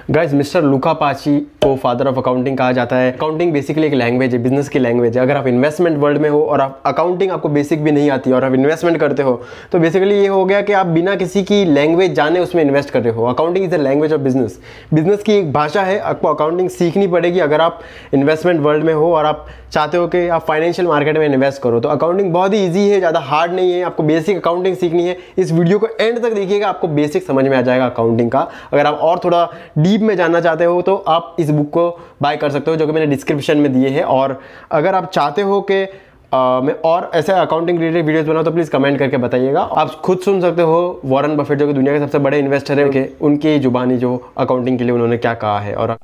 Guys, mister लुका पाची को father of accounting कहा जाता है। अकाउंटिंग बेसिकली एक लैंग्वेज है, बिजनेस की लैंग्वेज है। अगर आप इन्वेस्टमेंट वर्ल्ड में हो और आप अकाउंटिंग आपको बेसिक भी नहीं आती और आप इन्वेस्टमेंट करते हो तो बेसिकली ये हो गया कि आप बिना किसी की लैंग्वेज जाने उसमें इन्वेस्ट कर रहे हो। Accounting is the language of business. Business की एक भाषा है, आपको अकाउंटिंग सीखनी पड़ेगी अगर आप इन्वेस्टमेंट वर्ल्ड में हो और आप चाहते हो कि आप फाइनेंशियल मार्केट में इन्वेस्ट करो। तो अकाउंटिंग बहुत ही ईजी है, ज़्यादा हार्ड नहीं है। आपको बेसिक अकाउंटिंग सीखनी है। इस वीडियो को एंड तक देखिएगा, आपको बेसिक समझ में आ जाएगा अकाउंटिंग का। अगर आप और थोड़ा डीप में जानना चाहते हो तो आप इस बुक को बाय कर सकते हो, जो कि मैंने डिस्क्रिप्शन में दिए है। और अगर आप चाहते हो कि मैं और ऐसे अकाउंटिंग रिलेटेड वीडियोस बनाऊं तो प्लीज़ कमेंट करके बताइएगा। आप खुद सुन सकते हो वॉरेन बफेट, जो कि दुनिया के सबसे बड़े इन्वेस्टर है, उनकी जुबानी जो अकाउंटिंग के लिए उन्होंने क्या कहा है। और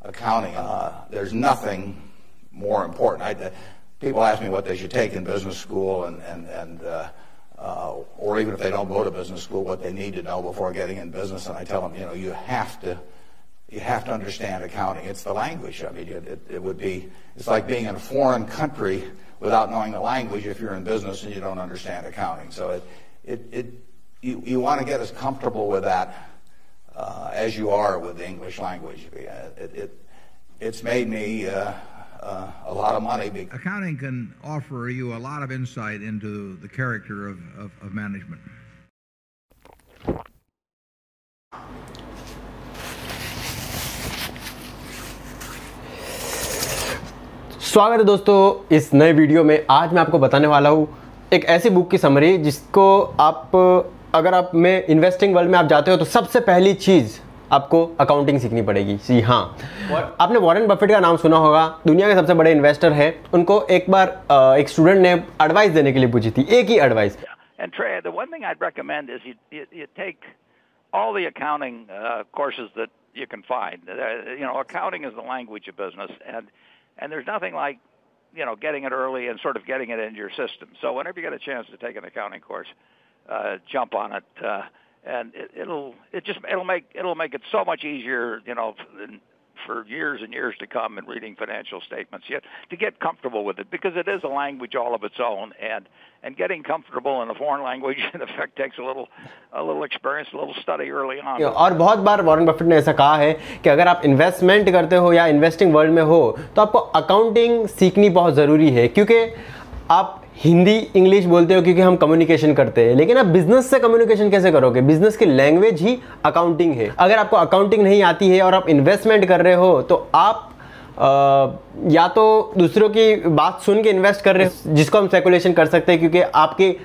accounting. There's nothing more important. People ask me what they should take in business school, or even if they don't go to business school, what they need to know before getting in business. And I tell them, you have to understand accounting. It's the language. I mean, it's like being in a foreign country without knowing the language if you're in business and you don't understand accounting. So you want to get as comfortable with that as you are with the English language. It's made me a lot of money. Accounting can offer you a lot of insight into the character of management. स्वागत है दोस्तों इस नए video में। आज मैं आपको बताने वाला हूँ एक ऐसी बुक की समरी जिसको आप अगर आप में इन्वेस्टिंग वर्ल्ड में आप जाते हो तो सबसे पहली चीज़ आपको अकाउंटिंग सीखनी पड़ेगी। जी हाँ, और आपने वॉरेन बफेट का नाम सुना होगा, दुनिया के सबसे बड़े इन्वेस्टर है। उनको एक बार एक स्टूडेंट ने एडवाइस देने के लिए पूछी थी, एक ही advice. And Trey, the one thing I'd recommend is you take all the accounting courses that you can find. Accounting is the language of business, and there's nothing like getting it early and sort of getting it into your system. So whenever you get a chance to take an accounting course, jump on it, and it'll make it so much easier, for years and years to come in reading financial statements. You have to get comfortable with it because it is a language all of its own, and getting comfortable in a foreign language in effect takes a little experience, a little study early on. और बहुत बार Warren Buffett ने ऐसा कहा है कि अगर आप investment करते हो या इन्वेस्टिंग वर्ल्ड में हो तो आपको अकाउंटिंग सीखनी बहुत ज़रूरी है, क्योंकि आप हिंदी इंग्लिश बोलते हो क्योंकि हम कम्युनिकेशन करते हैं, लेकिन आप बिजनेस से कम्युनिकेशन कैसे करोगे? बिजनेस की लैंग्वेज ही अकाउंटिंग है। अगर आपको अकाउंटिंग नहीं आती है और आप इन्वेस्टमेंट कर रहे हो तो आप या तो दूसरों की बात सुन के इन्वेस्ट कर रहे हो, जिसको हम स्पेकुलेशन कर सकते हैं, क्योंकि आपके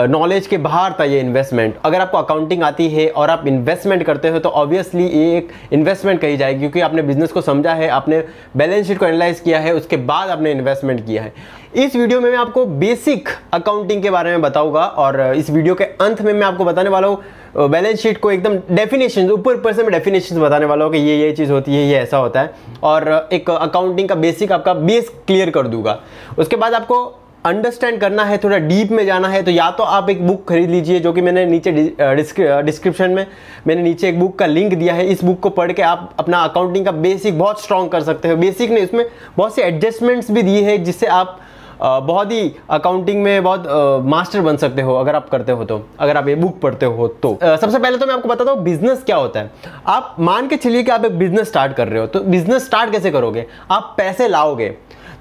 नॉलेज के बाहर था ये इन्वेस्टमेंट। अगर आपको अकाउंटिंग आती है और आप इन्वेस्टमेंट करते हो तो ऑब्वियसली ये एक इन्वेस्टमेंट कही जाएगी, क्योंकि आपने बिजनेस को समझा है, आपने बैलेंस शीट को एनालाइज किया है, उसके बाद आपने इन्वेस्टमेंट किया है। इस वीडियो में मैं आपको बेसिक अकाउंटिंग के बारे में बताऊंगा और इस वीडियो के अंत में मैं आपको बताने वाला हूँ बैलेंस शीट को एकदम डेफिनेशन, ऊपर से मैं डेफिनेशन बताने वाला हूँ कि ये चीज़ होती है, ये ऐसा होता है, और एक अकाउंटिंग का बेसिक आपका बेस क्लियर कर दूंगा। उसके बाद आपको अंडरस्टैंड करना है, थोड़ा डीप में जाना है, तो या तो आप एक बुक खरीद लीजिए, जो कि मैंने नीचे डिस्क्रिप्शन में मैंने नीचे एक बुक का लिंक दिया है। इस बुक को पढ़ के आप अपना अकाउंटिंग का बेसिक बहुत स्ट्रॉन्ग कर सकते हो। बेसिक ने इसमें बहुत से एडजस्टमेंट्स भी दिए हैं जिससे आप बहुत ही अकाउंटिंग में बहुत मास्टर बन सकते हो अगर आप करते हो तो, अगर आप ये बुक पढ़ते हो तो। सबसे पहले तो मैं आपको बताता हूँ बिजनेस क्या होता है। आप मान के चलिए कि आप एक बिजनेस स्टार्ट कर रहे हो, तो बिजनेस स्टार्ट कैसे करोगे? आप पैसे लाओगे,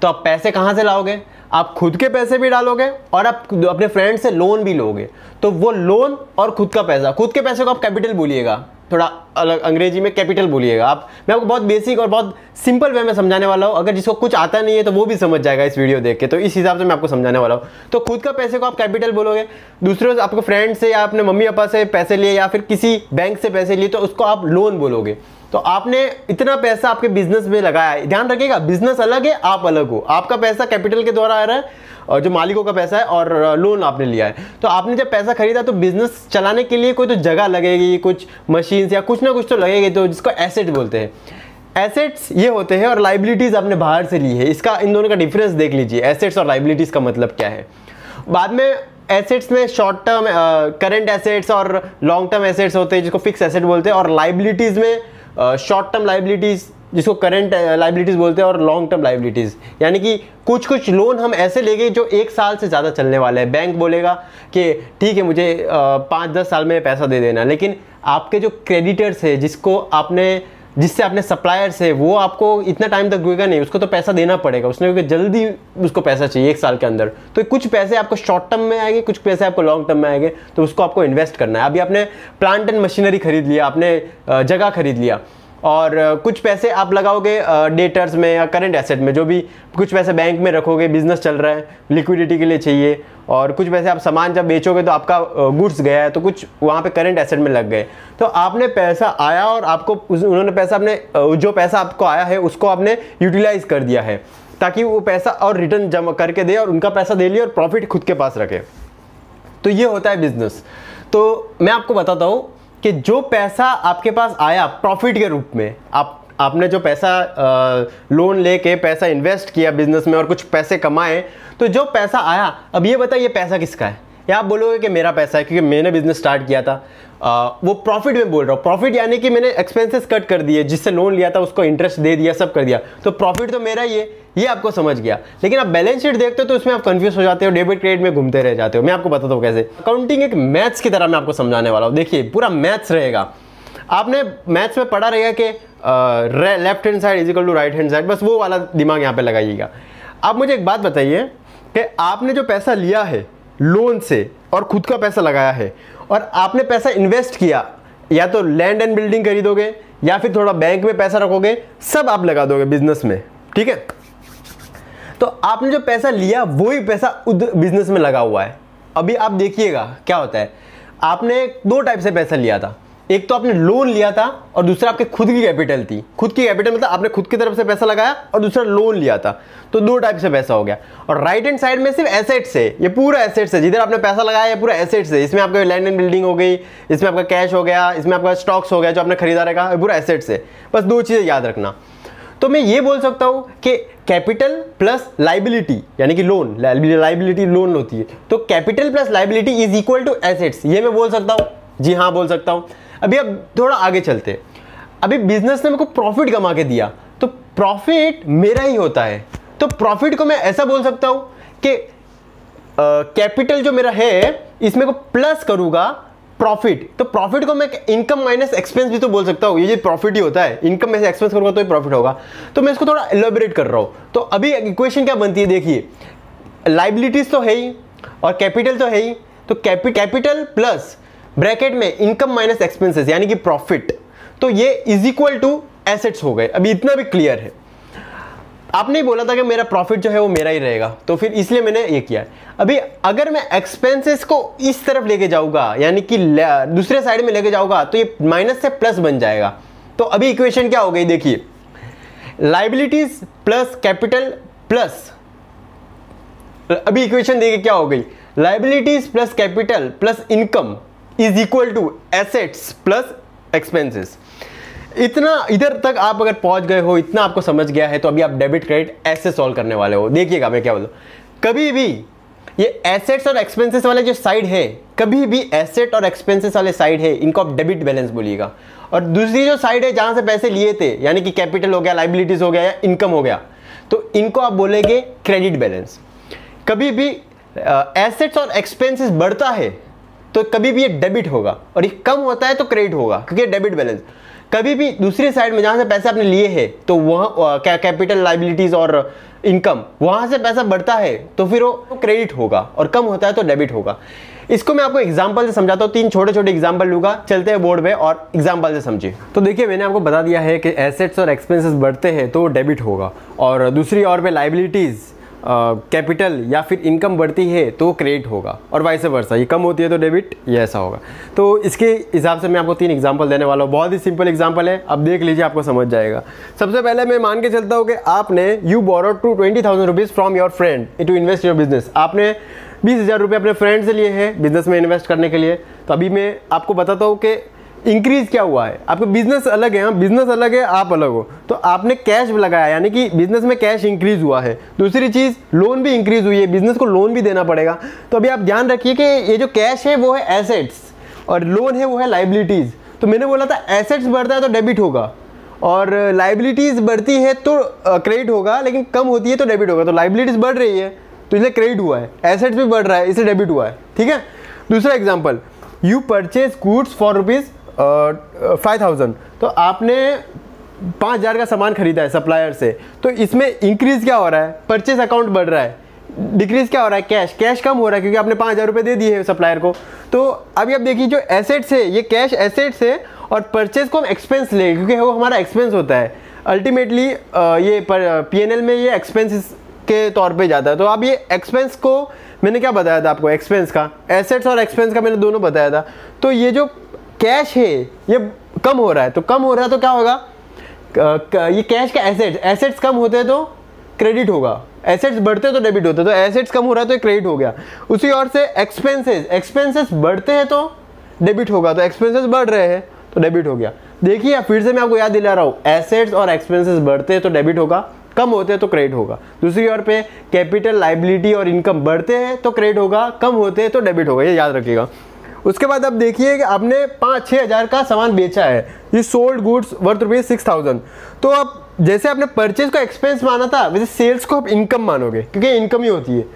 तो आप पैसे कहाँ से लाओगे? आप खुद के पैसे भी डालोगे और आप अपने फ्रेंड से लोन भी लोगे। तो वो लोन और खुद का पैसा, खुद के पैसे को आप कैपिटल बोलिएगा, थोड़ा अलग अंग्रेजी में कैपिटल बोलिएगा। मैं आपको बहुत बेसिक और बहुत सिंपल वे में समझाने वाला हूँ। अगर जिसको कुछ आता नहीं है तो वो भी समझ जाएगा इस वीडियो देख के, तो इस हिसाब से मैं आपको समझाने वाला हूँ। तो खुद का पैसे को आप कैपिटल बोलोगे, दूसरों से, आपके फ्रेंड से या अपने मम्मी पापा से पैसे लिए या फिर किसी बैंक से पैसे लिए तो उसको आप लोन बोलोगे। तो आपने इतना पैसा आपके बिजनेस में लगाया है। ध्यान रखिएगा, बिजनेस अलग है, आप अलग हो। आपका पैसा कैपिटल के द्वारा आ रहा है और जो मालिकों का पैसा है, और लोन आपने लिया है। तो आपने जब पैसा खरीदा तो बिजनेस चलाने के लिए कोई तो जगह लगेगी, कुछ मशीन्स या कुछ ना कुछ तो लगेगी, तो जिसको एसेट बोलते हैं। एसेट्स ये होते हैं और लाइबिलिटीज आपने बाहर से ली है। इसका इन दोनों का डिफरेंस देख लीजिए, एसेट्स और लाइबिलिटीज का मतलब क्या है। बाद में एसेट्स में शॉर्ट टर्म करंट एसेट्स और लॉन्ग टर्म एसेट्स होते हैं, जिसको फिक्स एसेट बोलते हैं, और लाइबिलिटीज में शॉर्ट टर्म लाइबिलिटीज जिसको करंट लाइबिलिटीज़ बोलते हैं, और लॉन्ग टर्म लाइबिलिटीज़, यानी कि कुछ कुछ लोन हम ऐसे लेंगे जो 1 साल से ज़्यादा चलने वाले हैं। बैंक बोलेगा कि ठीक है मुझे 5-10 साल में पैसा दे देना, लेकिन आपके जो क्रेडिटर्स है, जिससे आपने सप्लायर्स है, वो आपको इतना टाइम तक रुकेगा नहीं, उसको तो पैसा देना पड़ेगा उसने, क्योंकि जल्दी उसको पैसा चाहिए 1 साल के अंदर। तो कुछ पैसे आपको शॉर्ट टर्म में आएंगे, कुछ पैसे आपको लॉन्ग टर्म में आएंगे, तो उसको आपको इन्वेस्ट करना है। अभी आपने प्लांट एंड मशीनरी खरीद लिया, आपने जगह खरीद लिया, और कुछ पैसे आप लगाओगे डेटर्स में या करंट एसेट में, जो भी कुछ पैसे बैंक में रखोगे, बिजनेस चल रहा है, लिक्विडिटी के लिए चाहिए, और कुछ पैसे आप सामान जब बेचोगे तो आपका गुड्स गया है तो कुछ वहाँ पे करंट एसेट में लग गए। तो आपने पैसा आया और आपको उन्होंने पैसा अपने जो पैसा आपको आया है उसको आपने यूटिलाइज कर दिया है, ताकि वो पैसा और रिटर्न जमा करके दे, और उनका पैसा दे लिया और प्रॉफिट खुद के पास रखे। तो ये होता है बिजनेस। तो मैं आपको बताता हूँ कि जो पैसा आपके पास आया प्रॉफिट के रूप में, आपने जो पैसा लोन लेके पैसा इन्वेस्ट किया बिजनेस में और कुछ पैसे कमाए, तो जो पैसा आया, अब ये बताइए पैसा किसका है? या आप बोलोगे कि मेरा पैसा है क्योंकि मैंने बिजनेस स्टार्ट किया था। वो प्रॉफिट में बोल रहा हूँ, प्रॉफिट यानी कि मैंने एक्सपेंसेस कट कर दिए, जिससे लोन लिया था उसको इंटरेस्ट दे दिया, सब कर दिया, तो प्रॉफिट तो मेरा ही है, ये आपको समझ गया। लेकिन आप बैलेंस शीट देखते हो तो उसमें आप कंफ्यूज हो जाते हो, डेबिट क्रेडिट में घूमते रह जाते हो। मैं आपको बताता हूँ कैसे। अकाउंटिंग एक मैथ्स की तरह मैं आपको समझाने वाला हूँ। देखिए पूरा मैथ्स रहेगा, आपने मैथ्स में पढ़ा रहेगा कि left hand side is equal to right hand side, बस वो वाला दिमाग यहाँ पे लगाइएगा। आप मुझे एक बात बताइए कि आपने जो पैसा लिया है लोन से और खुद का पैसा लगाया है, और आपने पैसा इन्वेस्ट किया, या तो लैंड एंड बिल्डिंग खरीदोगे या फिर थोड़ा बैंक में पैसा रखोगे, सब आप लगा दोगे बिजनेस में, ठीक है। तो आपने जो पैसा लिया वही पैसा बिजनेस में लगा हुआ है। अभी आप देखिएगा क्या होता है, आपने 2 टाइप से पैसा लिया था, एक तो आपने लोन लिया था और दूसरा आपके खुद की कैपिटल थी। खुद की कैपिटल मतलब आपने खुद की तरफ से पैसा लगाया और दूसरा लोन लिया था, तो 2 टाइप से पैसा हो गया। और राइट हैंड साइड में सिर्फ एसेट्स है, ये पूरा एसेट्स है, जिधर आपने पैसा लगाया ये पूरा एसेट्स है। इसमें आपका लैंड एंड बिल्डिंग हो गई, इसमें आपका कैश हो गया, इसमें आपका स्टॉक्स हो गया जो आपने खरीदा रहेगा, पूरा एसेट्स है। बस 2 चीजें याद रखना। तो मैं ये बोल सकता हूं कि कैपिटल प्लस लाइबिलिटी, यानी कि लोन, लाइबिलिटी लोन होती है, तो capital plus liability is equal to assets, ये मैं बोल सकता हूं, जी हाँ बोल सकता हूं। अभी अब थोड़ा आगे चलते हैं। अभी बिजनेस ने मेरे को प्रॉफिट कमा के दिया, तो प्रॉफिट मेरा ही होता है, तो प्रॉफिट को मैं ऐसा बोल सकता हूं कि कैपिटल जो मेरा है इसमें को प्लस करूंगा प्रॉफिट, तो प्रॉफिट को मैं इनकम माइनस एक्सपेंस भी तो बोल सकता हूं, ये प्रॉफिट ही होता है, इनकम में से एक्सपेंस करूंगा तो ये प्रॉफिट होगा। तो मैं इसको थोड़ा एलोबरेट कर रहा हूं। तो अभी इक्वेशन क्या बनती है, देखिए लाइबिलिटीज तो है ही और कैपिटल तो है ही, तो कैपिटल प्लस ब्रैकेट में इनकम माइनस एक्सपेंसेस यानी कि प्रॉफिट, तो ये इज इक्वल टू एसेट्स हो गए। अभी इतना भी क्लियर है। आपने ही बोला था कि मेरा प्रॉफिट जो है वो मेरा ही रहेगा, तो फिर इसलिए मैंने ये किया है। अभी अगर मैं एक्सपेंसेस को इस तरफ लेके जाऊंगा, यानी कि दूसरे साइड में लेके जाऊंगा, तो ये माइनस से प्लस बन जाएगा। तो अभी इक्वेशन क्या हो गई, देखिए लाइबिलिटीज प्लस कैपिटल प्लस, अभी इक्वेशन देखिए क्या हो गई, liabilities plus capital plus income is equal to assets plus expenses. इतना इधर तक आप अगर पहुंच गए हो, इतना आपको समझ गया है, तो अभी आप डेबिट क्रेडिट ऐसे सॉल्व करने वाले हो। देखिएगा मैं क्या बोलूं, कभी भी ये एसेट्स और एक्सपेंसेस वाले जो साइड है, कभी भी एसेट और एक्सपेंसेस वाले साइड है, इनको आप डेबिट बैलेंस बोलिएगा। और दूसरी जो साइड है जहां से पैसे लिए थे, यानी कि कैपिटल हो गया, लाइबिलिटीज हो गया या इनकम हो गया, तो इनको आप बोलेंगे क्रेडिट बैलेंस। कभी भी एसेट्स और एक्सपेंसेस बढ़ता है तो कभी भी ये डेबिट होगा, और ये कम होता है तो क्रेडिट होगा, क्योंकि डेबिट बैलेंस। कभी भी दूसरी साइड में जहां से पैसे आपने लिए हैं, तो वहां कैपिटल, लाइबिलिटीज और इनकम, वहां से पैसा बढ़ता है तो फिर वो क्रेडिट होगा, और कम होता है तो डेबिट होगा। इसको मैं आपको एग्जांपल से समझाता हूँ, 3 छोटे छोटे एग्जांपल लूंगा, चलते हैं बोर्ड पे और एग्जांपल से समझिए। तो देखिए मैंने आपको बता दिया है कि एसेट्स और एक्सपेंसेस बढ़ते हैं तो डेबिट होगा, और दूसरी ओर पे लाइबिलिटीज, कैपिटल या फिर इनकम बढ़ती है तो क्रेडिट होगा, और वाइस वर्सा, ये कम होती है तो डेबिट, ये ऐसा होगा। तो इसके हिसाब से मैं आपको 3 एग्जांपल देने वाला हूँ। बहुत ही सिंपल एग्जांपल है, अब देख लीजिए, आपको समझ जाएगा। सबसे पहले मैं मान के चलता हूँ कि आपने you borrowed to 20,000 rupees from your friend to invest your business. आपने 20,000 रुपये अपने फ्रेंड से लिए हैं बिजनेस में इन्वेस्ट करने के लिए। तो अभी मैं आपको बताता हूँ कि इंक्रीज क्या हुआ है। आपका बिजनेस अलग है, बिजनेस अलग है, आप अलग हो, तो आपने कैश लगाया, यानी कि बिजनेस में कैश इंक्रीज हुआ है। दूसरी चीज, लोन भी इंक्रीज हुई है, बिजनेस को लोन भी देना पड़ेगा। तो अभी आप ध्यान रखिए कि ये जो कैश है वो है एसेट्स और लोन है वो है लाइबिलिटीज। तो मैंने बोला था एसेट्स बढ़ता है तो डेबिट होगा, और लाइबिलिटीज़ बढ़ती है तो क्रेडिट होगा, लेकिन कम होती है तो डेबिट होगा। तो लाइबिलिटीज़ बढ़ रही है तो इसलिए क्रेडिट हुआ है, एसेट्स भी बढ़ रहा है इसलिए डेबिट हुआ है, ठीक है। दूसरा example, you purchase goods for ₹5,000, तो आपने 5,000 का सामान खरीदा है सप्लायर से, तो इसमें इंक्रीज क्या हो रहा है, परचेज अकाउंट बढ़ रहा है, डिक्रीज क्या हो रहा है, कैश कम हो रहा है क्योंकि आपने 5,000 रुपये दे दिए हैं सप्लायर को। तो अभी आप देखिए जो एसेट्स है ये कैश एसेट्स है और परचेज को हम एक्सपेंस ले क्योंकि वो हमारा एक्सपेंस होता है अल्टीमेटली, ये P&L में ये एक्सपेंसेस के तौर पे जाता है। तो अब ये एक्सपेंस को मैंने क्या बताया था आपको, एक्सपेंस का, एसेट्स और एक्सपेंस का मैंने दोनों बताया था। तो ये जो कैश है ये कम हो रहा है, तो कम हो रहा है तो क्या होगा, ये कैश का एसेट्स कम होते हैं तो क्रेडिट होगा, एसेट्स बढ़ते हैं तो डेबिट होता है। तो एसेट्स कम हो रहा है तो क्रेडिट हो गया। उसी ओर से एक्सपेंसेस बढ़ते हैं तो डेबिट होगा, तो एक्सपेंसेस बढ़ रहे हैं तो डेबिट हो गया। देखिए फिर से मैं आपको याद दिला रहा हूँ, एसेट्स और एक्सपेंसेस बढ़ते हैं तो डेबिट होगा, कम होते हैं तो क्रेडिट होगा। दूसरी ओर पे कैपिटल, लाइबिलिटी और इनकम बढ़ते हैं तो क्रेडिट होगा, कम होते हैं तो डेबिट होगा, ये याद रखिएगा। उसके बाद अब देखिए कि आपने 5-6 हज़ार का सामान बेचा है, ये सोल्ड गुड्स वर्थ ₹6,000। तो अब जैसे आपने परचेज को एक्सपेंस माना था वैसे सेल्स को आप इनकम मानोगे क्योंकि इनकम ही होती है।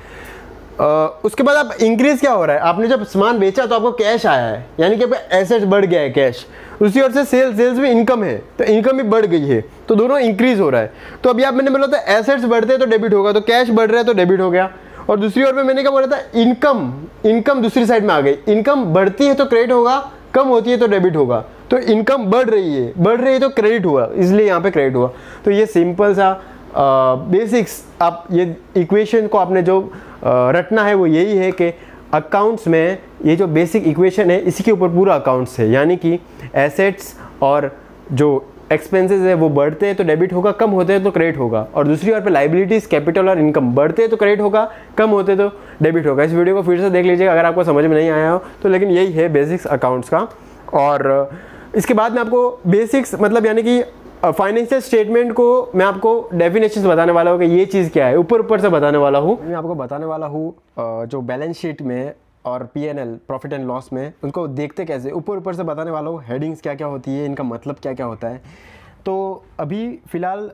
उसके बाद आप इंक्रीज क्या हो रहा है, आपने जब सामान बेचा तो आपको कैश आया है, यानी कि आपका एसेट्स बढ़ गया है कैश। उसी ओर से सेल्स भी इनकम है तो इनकम भी बढ़ गई है, तो दोनों इंक्रीज हो रहा है। तो अभी आप मैंने बोला था एसेट्स बढ़ते हैं तो डेबिट होगा, तो कैश बढ़ रहा है तो डेबिट हो गया। और दूसरी ओर पे मैंने क्या बोला था, इनकम दूसरी साइड में आ गई, इनकम बढ़ती है तो क्रेडिट होगा, कम होती है तो डेबिट होगा। तो इनकम बढ़ रही है तो क्रेडिट हुआ, इसलिए यहाँ पे क्रेडिट हुआ। तो ये सिंपल सा बेसिक्स, आप ये इक्वेशन को आपने जो रटना है वो यही है कि अकाउंट्स में ये जो बेसिक इक्वेशन है इसी के ऊपर पूरा अकाउंट्स है, यानी कि एसेट्स और जो एक्सपेंसेस है वो बढ़ते हैं तो डेबिट होगा, कम होते हैं तो क्रेडिट होगा। और दूसरी ओर पे लाइबिलिटीज, कैपिटल और इनकम बढ़ते हैं तो क्रेडिट होगा, कम होते हैं तो डेबिट होगा। इस वीडियो को फिर से देख लीजिएगा अगर आपको समझ में नहीं आया हो तो, लेकिन यही है बेसिक्स अकाउंट्स का। और इसके बाद में आपको बेसिक्स मतलब यानी कि फाइनेंशियल स्टेटमेंट को मैं आपको डेफिनेशंस बताने वाला हूँ कि ये चीज़ क्या है, ऊपर से बताने वाला हूँ। मैं आपको बताने वाला हूँ जो बैलेंस शीट में और P&L प्रॉफिट एंड लॉस में उनको देखते कैसे, ऊपर से बताने वाला हूँ। हेडिंग्स क्या क्या होती है, इनका मतलब क्या क्या होता है। तो अभी फ़िलहाल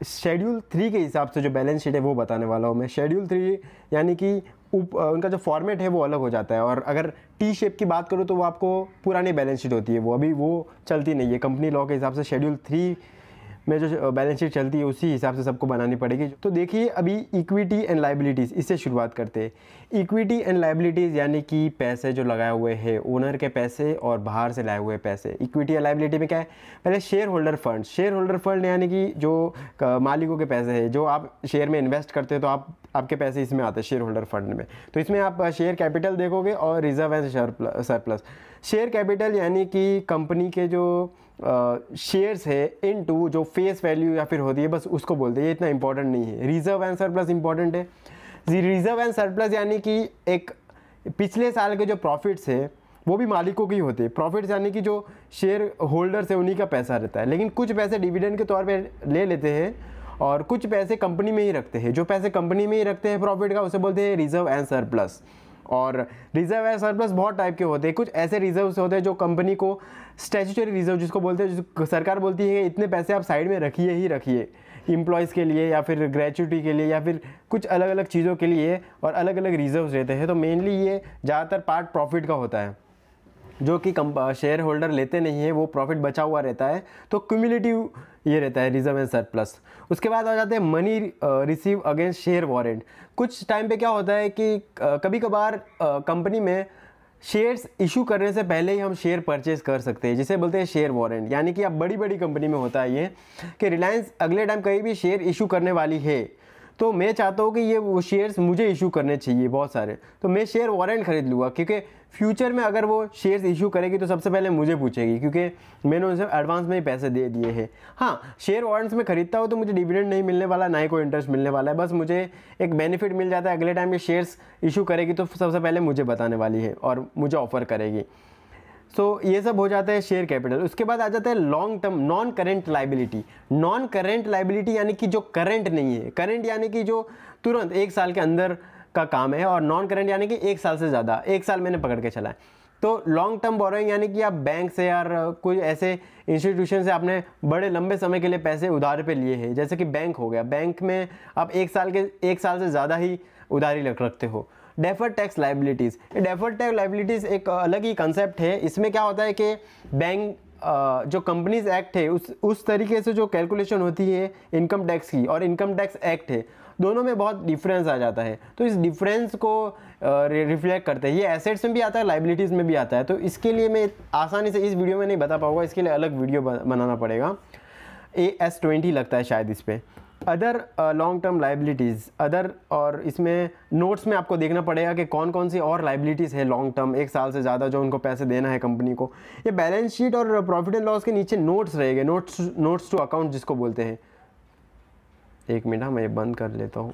शेड्यूल 3 के हिसाब से जो बैलेंस शीट है वो बताने वाला हूँ मैं। शेड्यूल 3 यानी कि उनका जो फॉर्मेट है वो अलग हो जाता है। और अगर टी शेप की बात करूँ तो वो आपको पुरानी बैलेंस शीट होती है, वो अभी वो चलती नहीं है। कंपनी लॉ के हिसाब से शेड्यूल 3 में जो बैलेंस शीट चलती है उसी हिसाब से सबको बनानी पड़ेगी। तो देखिए अभी इक्विटी एंड लाइबिलिटीज़, इससे शुरुआत करते हैं। इक्विटी एंड लाइबिलिटीज़ यानी कि पैसे जो लगाए हुए हैं, ओनर के पैसे और बाहर से लाए हुए पैसे। इक्विटी या लाइबिलिटी में क्या है, पहले शेयर होल्डर फंड यानी कि जो मालिकों के पैसे हैं, जो आप शेयर में इन्वेस्ट करते हैं तो आपके पैसे इसमें आते हैं शेयर होल्डर फंड में। तो इसमें आप शेयर कैपिटल देखोगे और reserve and surplus. Share capital यानी कि कंपनी के जो शेयर्स है इनटू जो फेस वैल्यू या फिर होती है, बस उसको बोलते हैं, ये इतना इंपॉर्टेंट नहीं है। रिजर्व एंड सरप्लस इंपॉर्टेंट है। रिजर्व एंड सरप्लस यानी कि एक पिछले साल के जो प्रॉफिट्स है वो भी मालिकों की होते हैं। प्रॉफिट्स यानी कि जो शेयर होल्डर्स है उन्हीं का पैसा रहता है, लेकिन कुछ पैसे डिविडेंड के तौर पे ले लेते हैं और कुछ पैसे कंपनी में ही रखते हैं। जो पैसे कंपनी में ही रखते हैं प्रॉफिट का, उसे बोलते हैं रिजर्व एंड सरप्लस। और रिजर्व एंड सरप्लस बहुत टाइप के होते हैं। कुछ ऐसे रिजर्व्स होते हैं जो कंपनी को स्टैट्यूटरी रिजर्व जिसको बोलते हैं, जिसको सरकार बोलती है इतने पैसे आप साइड में रखिए ही रखिए, एम्प्लॉयज़ के लिए या फिर ग्रेच्युटी के लिए या फिर कुछ अलग अलग चीज़ों के लिए, और अलग अलग रिजर्व्स रहते हैं। तो मेनली ये ज़्यादातर पार्ट प्रॉफिट का होता है जो कि शेयर होल्डर लेते नहीं है, वो प्रॉफिट बचा हुआ रहता है। तो क्यूमुलेटिव ये रहता है रिजर्व एंड सरप्लस। उसके बाद आ जाते हैं money receive against share warrant. कुछ टाइम पे क्या होता है कि कभी कभार कंपनी में शेयर्स इशू करने से पहले ही हम शेयर परचेज कर सकते हैं, जिसे बोलते हैं शेयर वारंट। यानी कि अब बड़ी कंपनी में होता है ये कि रिलायंस अगले टाइम कहीं भी शेयर इशू करने वाली है तो मैं चाहता हूँ कि ये वो शेयर्स मुझे इशू करने चाहिए बहुत सारे, तो मैं शेयर वारंट खरीद लूँगा, क्योंकि फ्यूचर में अगर वो शेयर्स इशू करेगी तो सबसे पहले मुझे पूछेगी, क्योंकि मैंने उनसे एडवांस में ही पैसे दे दिए हैं। हाँ, शेयर वारंट्स में खरीदता हूँ तो मुझे डिविडेंड नहीं मिलने वाला, ना ही कोई इंटरेस्ट मिलने वाला है, बस मुझे एक बेनिफिट मिल जाता है। अगले टाइम ये शेयर्स इशू करेगी तो सबसे पहले मुझे बताने वाली है और मुझे ऑफर करेगी। सो ये सब हो जाता है शेयर कैपिटल। उसके बाद आ जाता है long term non current liability. Non current liability यानी कि जो करंट नहीं है। करेंट यानी कि जो तुरंत 1 साल के अंदर का काम है, और नॉन करेंट यानी कि 1 साल से ज़्यादा, 1 साल मैंने पकड़ के चला है। तो लॉन्ग टर्म बोरोइंग यानी कि आप बैंक से या कोई ऐसे इंस्टीट्यूशन से आपने बड़े लंबे समय के लिए पैसे उधार पे लिए हैं, जैसे कि बैंक हो गया, बैंक में आप एक साल से ज़्यादा ही उधारी रखते हो। Deferred tax liabilities, deferred tax liabilities एक अलग ही कंसेप्ट है। इसमें क्या होता है कि बैंक जो कंपनीज एक्ट है उस तरीके से जो कैलकुलेशन होती है इनकम टैक्स की और इनकम टैक्स एक्ट है, दोनों में बहुत डिफरेंस आ जाता है। तो इस डिफरेंस को रिफ्लेक्ट करते हैं, ये एसेट्स में भी आता है, लाइबिलिटीज़ में भी आता है। तो इसके लिए मैं आसानी से इस वीडियो में नहीं बता पाऊंगा, इसके लिए अलग वीडियो बनाना पड़ेगा। AS20 लगता है शायद इस पर। Other long term liabilities, other, और इसमें नोट्स में आपको देखना पड़ेगा कि कौन कौन सी और लाइबिलिटीज़ है लॉन्ग टर्म, एक साल से ज़्यादा, जो उनको पैसे देना है कंपनी को। ये बैलेंस शीट और प्रॉफिट एंड लॉस के नीचे नोट्स रहेंगे, नोट्स टू अकाउंट जिसको बोलते हैं। एक मिनट, मैं ये बंद कर लेता हूँ,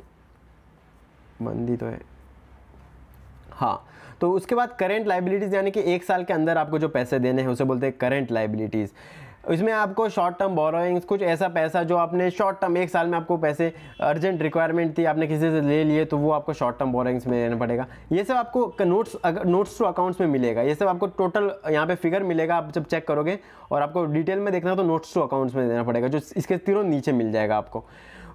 बंद ही तो है। हाँ, तो उसके बाद करेंट लाइबिलिटीज़ यानी कि एक साल के अंदर आपको जो पैसे देने हैं उसे बोलते हैं करेंट लाइबिलिटीज़। इसमें आपको शॉर्ट टर्म बोरोइंग्स, कुछ ऐसा पैसा जो आपने शॉर्ट टर्म, एक साल में आपको पैसे अर्जेंट रिक्वायरमेंट थी, आपने किसी से ले लिए, तो वो आपको शॉर्ट टर्म बोरोइंग्स में लेना पड़ेगा। ये सब आपको नोट्स टू अकाउंट्स में मिलेगा। ये सब आपको टोटल यहाँ पे फिगर मिलेगा, आप जब चेक करोगे, और आपको डिटेल में देखना तो नोट्स टू अकाउंट्स में देना पड़ेगा, जो इसके तीनों नीचे मिल जाएगा आपको।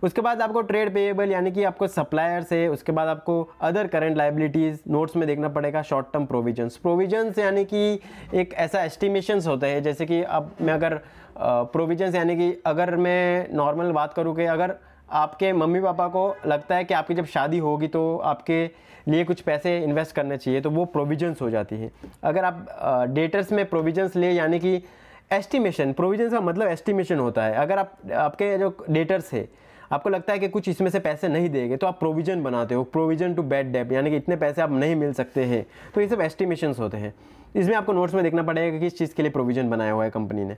उसके बाद आपको ट्रेड पेएबल यानी कि आपको सप्लायर से, उसके बाद आपको अदर करेंट लाइबिलिटीज़ नोट्स में देखना पड़ेगा। शॉर्ट टर्म प्रोविजंस यानी कि एक ऐसा एस्टिमेशंस होता है, जैसे कि अब मैं अगर प्रोविजंस यानी कि अगर मैं नॉर्मल बात करूँ कि अगर आपके मम्मी पापा को लगता है कि आपकी जब शादी होगी तो आपके लिए कुछ पैसे इन्वेस्ट करने चाहिए, तो वो प्रोविजंस हो जाती है। अगर आप डेटर्स में प्रोविजंस ले यानी कि एस्टिमेशन, प्रोविजंस का मतलब एस्टिमेशन होता है। अगर आपके जो डेटर्स है आपको लगता है कि कुछ इसमें से पैसे नहीं देंगे, तो आप प्रोविजन बनाते हो, प्रोविजन टू बैड डेट, यानी कि इतने पैसे आप नहीं मिल सकते हैं। तो ये सब एस्टिमेशंस होते हैं। इसमें आपको नोट्स में देखना पड़ेगा कि किस चीज़ के लिए प्रोविजन बनाया हुआ है कंपनी ने।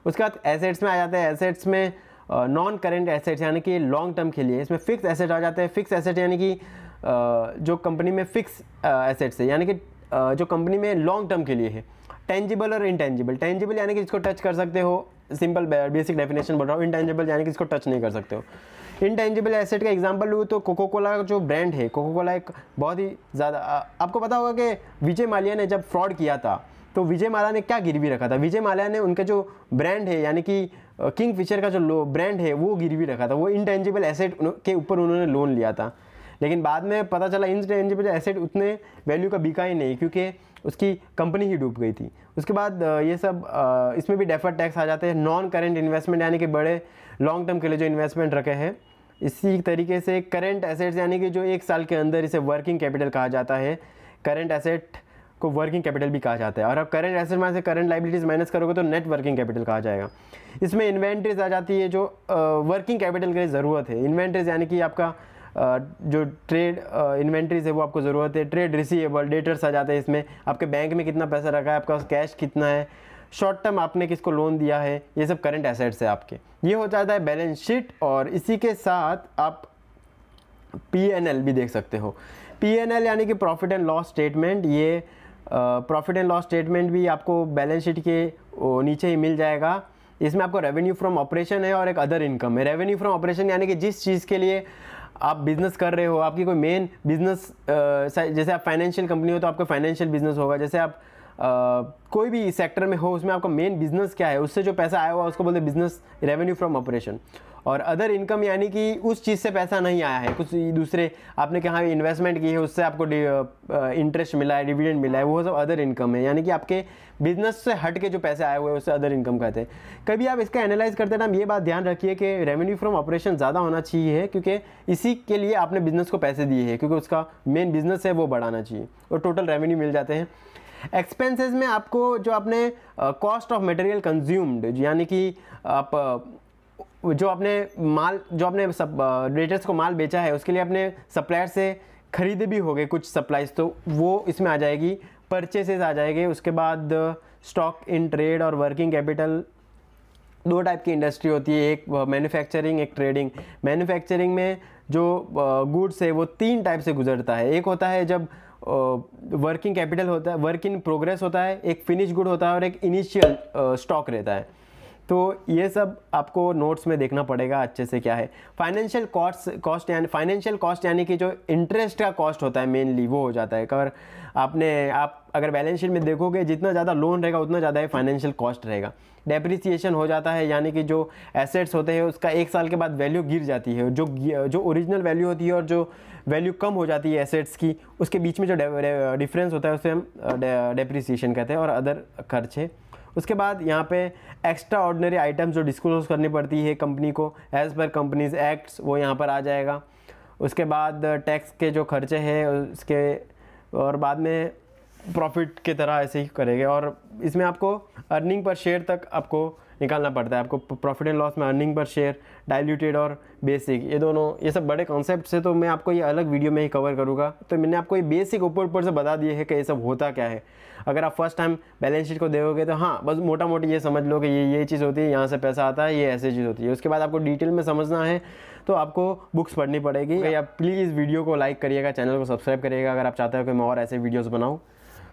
उसके बाद एसेट्स में आ जाते हैं। एसेट्स में नॉन करेंट एसेट्स यानी कि लॉन्ग टर्म के लिए, इसमें फिक्स एसेट आ जाते हैं। फिक्स एसेट यानी कि जो कंपनी में फिक्स एसेट्स है, यानी कि जो कंपनी में लॉन्ग टर्म के लिए है। टेंजिबल और इनटेंजिबल, टेंजिबल यानी कि इसको टच कर सकते हो, सिंपल बेसिक डेफिनेशन बोल रहा हूँ। इनटेंजिबल यानी कि इसको टच नहीं कर सकते हो। इनटेंजिबल एसेट का एग्जांपल लूँ तो कोको कोला जो ब्रांड है, कोको कोला एक बहुत ही ज़्यादा, आपको पता होगा कि विजय माल्या ने जब फ्रॉड किया था तो विजय माल्या ने क्या गिरवी रखा था? विजय माल्या ने उनका जो ब्रांड है यानी कि किंग फिशर का जो ब्रांड है वो गिरवी रखा था। वो इनटेंजिबल एसेट के ऊपर उन्होंने लोन लिया था, लेकिन बाद में पता चला इनटेंजिबल एसेट उतने वैल्यू का बिका ही नहीं, क्योंकि उसकी कंपनी ही डूब गई थी। उसके बाद ये सब इसमें भी डेफर्ड टैक्स आ जाते हैं। नॉन करेंट इन्वेस्टमेंट यानी कि बड़े लॉन्ग टर्म के लिए जो इन्वेस्टमेंट रखे हैं। इसी तरीके से करेंट एसेट्स यानी कि जो एक साल के अंदर, इसे वर्किंग कैपिटल कहा जाता है। करेंट एसेट को वर्किंग कैपिटल भी कहा जाता है। और अब करेंट एसेट में से करेंट लाइबिलिटीज़ माइनस करोगे तो नेट वर्किंग कैपिटल कहा जाएगा। इसमें इन्वेंट्रीज आ जाती है जो वर्किंग कैपिटल की ज़रूरत है। इन्वेंट्रीज यानी कि आपका जो ट्रेड इन्वेंट्रीज है वो आपको ज़रूरत है। ट्रेड रिसीवेबल, डेटर्स आ जाते हैं इसमें, आपके बैंक में कितना पैसा रखा है, आपका कैश कितना है, शॉर्ट टर्म आपने किसको लोन दिया है, ये सब करंट एसेट्स है आपके। ये हो जाता है बैलेंस शीट। और इसी के साथ आप P&L भी देख सकते हो। P&L यानी कि प्रॉफिट एंड लॉस स्टेटमेंट। ये प्रॉफिट एंड लॉस स्टेटमेंट भी आपको बैलेंस शीट के नीचे ही मिल जाएगा। इसमें आपको रेवेन्यू फ्रॉम ऑपरेशन है और एक अदर इनकम है। रेवेन्यू फ्रॉम ऑपरेशन यानी कि जिस चीज़ के लिए आप बिज़नेस कर रहे हो, आपकी कोई मेन बिज़नेस, जैसे आप फाइनेंशियल कंपनी हो तो आपका फाइनेंशियल बिजनेस होगा। जैसे आप कोई भी सेक्टर में हो, उसमें आपका मेन बिजनेस क्या है, उससे जो पैसा आया हुआ उसको बोलते हैं बिजनेस रेवेन्यू फ्रॉम ऑपरेशन। और अदर इनकम यानी कि उस चीज़ से पैसा नहीं आया है, कुछ दूसरे आपने कहाँ इन्वेस्टमेंट की है, उससे आपको इंटरेस्ट मिला है, डिविडेंड मिला है, वो सब अदर इनकम है। यानी कि आपके बिजनेस से हट के जो पैसे आए हुए हैं उससे अदर इनकम कहते हैं। कभी आप इसका एनालाइज करते टाइम ये बात ध्यान रखिए कि रेवेन्यू फ्रॉम ऑपरेशन ज़्यादा होना चाहिए, क्योंकि इसी के लिए आपने बिजनेस को पैसे दिए हैं, क्योंकि उसका मेन बिजनेस है वो बढ़ाना चाहिए, और टोटल रेवेन्यू मिल जाते हैं। एक्सपेंसेस में आपको जो आपने कॉस्ट ऑफ मटेरियल कंज्यूम्ड, यानी कि आप जो आपने सब डेटर्स को माल बेचा है उसके लिए अपने सप्लायर से खरीदे भी हो गए कुछ सप्लाईज, तो वो इसमें आ जाएगी। परचेसेस आ जाएंगे। उसके बाद स्टॉक इन ट्रेड और वर्किंग कैपिटल। दो टाइप की इंडस्ट्री होती है, एक मैन्युफैक्चरिंग, एक ट्रेडिंग। मैन्युफैक्चरिंग में जो गुड्स है वो तीन टाइप से गुजरता है। एक होता है जब वर्किंग कैपिटल होता है, वर्क इन प्रोग्रेस होता है, एक फिनिश गुड होता है और एक इनिशियल स्टॉक रहता है। तो ये सब आपको नोट्स में देखना पड़ेगा अच्छे से क्या है। फाइनेंशियल कॉस्ट यानी कि जो इंटरेस्ट का कॉस्ट होता है मेनली वो हो जाता है। आप अगर बैलेंस शीट में देखोगे जितना ज़्यादा लोन रहेगा उतना ज़्यादा ही फाइनेंशियल कॉस्ट रहेगा। डेप्रिसिएशन हो जाता है यानी कि जो एसेट्स होते हैं उसका 1 साल के बाद वैल्यू गिर जाती है, जो ओरिजिनल वैल्यू होती है और जो वैल्यू कम हो जाती है एसेट्स की, उसके बीच में जो डिफरेंस होता है उसे हम डेप्रिसिएशन कहते हैं। और अदर खर्चे, उसके बाद यहाँ पे एक्स्ट्रा ऑर्डिनरी आइटम्स जो डिस्क्लोज करनी पड़ती है कंपनी को एज़ पर कंपनीज एक्ट्स, वो यहाँ पर आ जाएगा। उसके बाद टैक्स के जो खर्चे हैं उसके, और बाद में प्रॉफिट की तरह ऐसे ही करेंगे। और इसमें आपको अर्निंग पर शेयर तक आपको निकालना पड़ता है। आपको प्रॉफिट एंड लॉस में अर्निंग पर शेयर, डाइल्यूटेड और बेसिक, ये सब बड़े कॉन्सेप्ट्स है, तो मैं आपको ये अलग वीडियो में ही कवर करूँगा। तो मैंने आपको ये बेसिक ऊपर से बता दिए है कि ये सब होता क्या है। अगर आप फर्स्ट टाइम बैलेंस शीट को देखोगे तो हाँ बस मोटा मोटी ये समझ लो कि ये चीज़ होती है, यहाँ से पैसा आता है, ये ऐसी चीज़ होती है। उसके बाद आपको डिटेल में समझना है तो आपको बुक्स पढ़नी पड़ेगी। आप प्लीज़ वीडियो को लाइक करिएगा, चैनल को सब्सक्राइब करिएगा अगर आप चाहते हो कि मैं और ऐसे वीडियोज़ बनाऊँ।